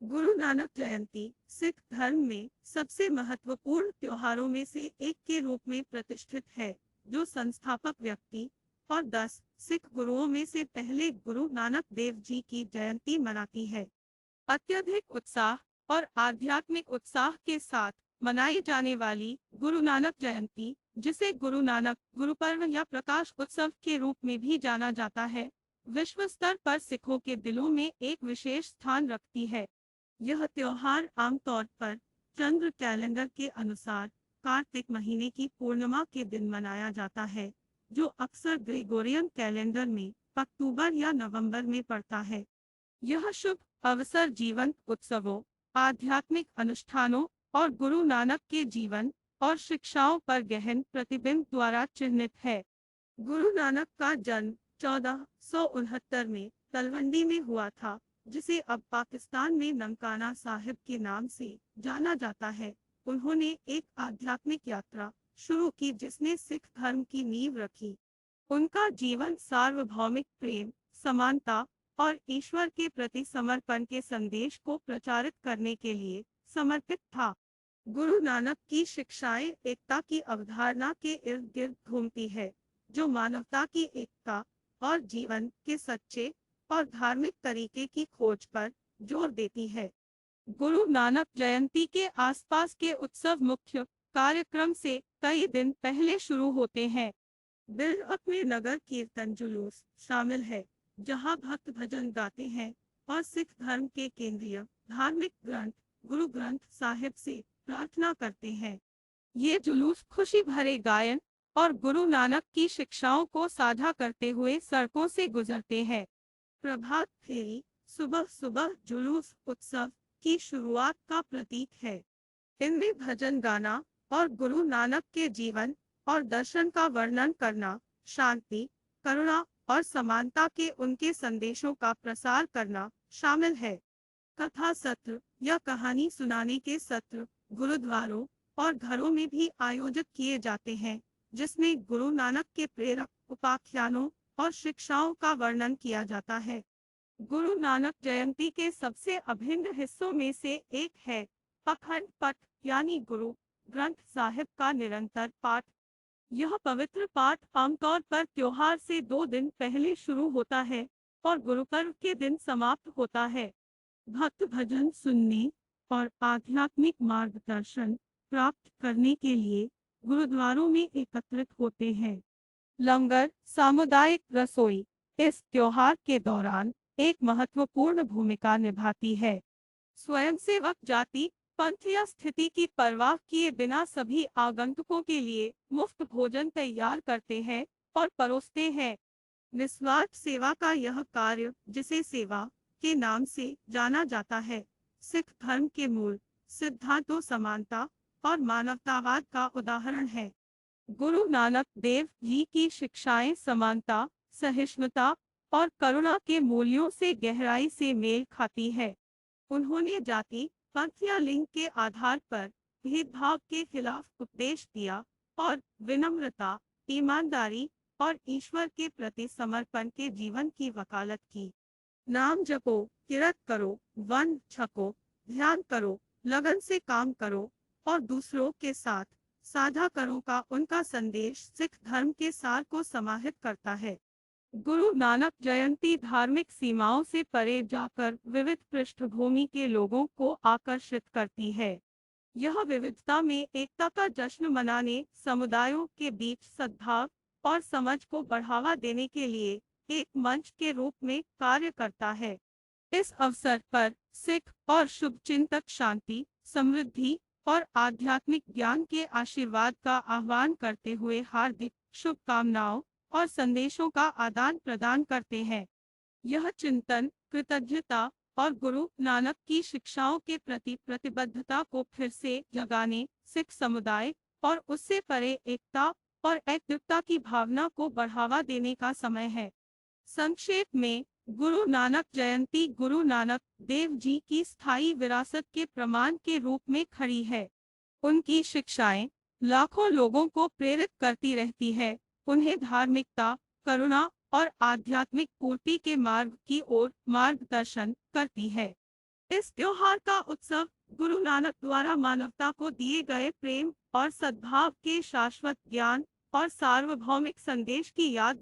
गुरु नानक जयंती सिख धर्म में सबसे महत्वपूर्ण त्योहारों में से एक के रूप में प्रतिष्ठित है, जो संस्थापक व्यक्ति और 10 सिख गुरुओं में से पहले गुरु नानक देव जी की जयंती मनाती है। अत्यधिक उत्साह और आध्यात्मिक उत्साह के साथ मनाई जाने वाली गुरु नानक जयंती, जिसे गुरु नानक गुरुपर्व या प्रकाश उत्सव के रूप में भी जाना जाता है, विश्व स्तर पर सिखों के दिलों में एक विशेष स्थान रखती है। यह त्योहार आमतौर पर चंद्र कैलेंडर के अनुसार कार्तिक महीने की पूर्णिमा के दिन मनाया जाता है, जो अक्सर ग्रेगोरियन कैलेंडर में अक्टूबर या नवंबर में पड़ता है। यह शुभ अवसर जीवंत उत्सवों, आध्यात्मिक अनुष्ठानों और गुरु नानक के जीवन और शिक्षाओं पर गहन प्रतिबिंब द्वारा चिन्हित है। गुरु नानक का जन्म 1469 में तलवंडी में हुआ था, जिसे अब पाकिस्तान में ननकाना साहिब के नाम से जाना जाता है। उन्होंने एक आध्यात्मिक यात्रा शुरू की जिसने सिख धर्म की नींव रखी। उनका जीवन सार्वभौमिक प्रेम, समानता और ईश्वर के प्रति समर्पण के संदेश को प्रचारित करने के लिए समर्पित था। गुरु नानक की शिक्षाएं एकता की अवधारणा के इर्द गिर्द घूमती है, जो मानवता की एकता और जीवन के सच्चे और धार्मिक तरीके की खोज पर जोर देती है। गुरु नानक जयंती के आसपास के उत्सव मुख्य कार्यक्रम से कई दिन पहले शुरू होते हैं। बिल्डअप में नगर कीर्तन जुलूस शामिल है, जहां भक्त भजन गाते हैं और सिख धर्म के केंद्रीय धार्मिक ग्रंथ गुरु ग्रंथ साहिब से प्रार्थना करते हैं। ये जुलूस खुशी भरे गायन और गुरु नानक की शिक्षाओं को साझा करते हुए सड़कों से गुजरते हैं। प्रभात फेरी सुबह सुबह जुलूस उत्सव की शुरुआत का प्रतीक है। इनमें भजन गाना और गुरु नानक के जीवन और दर्शन का वर्णन करना, शांति, करुणा और समानता के उनके संदेशों का प्रसार करना शामिल है। कथा सत्र या कहानी सुनाने के सत्र गुरुद्वारों और घरों में भी आयोजित किए जाते हैं, जिसमें गुरु नानक के प्रेरक उपाख्यानों और शिक्षाओं का वर्णन किया जाता है। गुरु नानक जयंती के सबसे अभिन्न हिस्सों में से एक है अखंड पाठ, यानी गुरु ग्रंथ साहिब का निरंतर पाठ। यह पवित्र पाठ आमतौर पर त्योहार से 2 दिन पहले शुरू होता है और गुरुपर्व के दिन समाप्त होता है। भक्त भजन सुनने और आध्यात्मिक मार्गदर्शन प्राप्त करने के लिए गुरुद्वारों में एकत्रित होते हैं। लंगर सामुदायिक रसोई इस त्योहार के दौरान एक महत्वपूर्ण भूमिका निभाती है। स्वयंसेवक जाति पंथ या स्थिति की परवाह किए बिना सभी आगंतुकों के लिए मुफ्त भोजन तैयार करते हैं और परोसते हैं। निस्वार्थ सेवा का यह कार्य, जिसे सेवा के नाम से जाना जाता है, सिख धर्म के मूल सिद्धांतों समानता और मानवतावाद का उदाहरण है। गुरु नानक देव जी की शिक्षाएं समानता, सहिष्णुता और करुणा के मूल्यों से गहराई से मेल खाती है। उन्होंने जाति, पंथ या लिंग के आधार पर भेदभाव के खिलाफ उपदेश दिया और विनम्रता, ईमानदारी और ईश्वर के प्रति समर्पण के जीवन की वकालत की। नाम जपो, किरत करो, वन छको, ध्यान करो, लगन से काम करो और दूसरों के साथ साझा करो का उनका संदेश सिख धर्म के सार को समाहित करता है। गुरु नानक जयंती धार्मिक सीमाओं से परे जाकर विविध पृष्ठभूमि के लोगों को आकर्षित करती है। यह विविधता में एकता का जश्न मनाने, समुदायों के बीच सद्भाव और समझ को बढ़ावा देने के लिए एक मंच के रूप में कार्य करता है। इस अवसर पर सिख और शुभचिंतक शांति, समृद्धि और आध्यात्मिक ज्ञान के आशीर्वाद का आह्वान करते हुए हार्दिक शुभकामनाओं और संदेशों का आदान प्रदान करते हैं। यह चिंतन, कृतज्ञता और गुरु नानक की शिक्षाओं के प्रति प्रतिबद्धता को फिर से जगाने, सिख समुदाय और उससे परे एकता और ऐक्यता की भावना को बढ़ावा देने का समय है। संक्षेप में, गुरु नानक जयंती गुरु नानक देव जी की स्थायी विरासत के प्रमाण के रूप में खड़ी है। उनकी शिक्षाएं लाखों लोगों को प्रेरित करती रहती है, उन्हें धार्मिकता, करुणा और आध्यात्मिक पूर्ति के मार्ग की ओर मार्गदर्शन करती है। इस त्योहार का उत्सव गुरु नानक द्वारा मानवता को दिए गए प्रेम और सद्भाव के शाश्वत ज्ञान और सार्वभौमिक संदेश की याद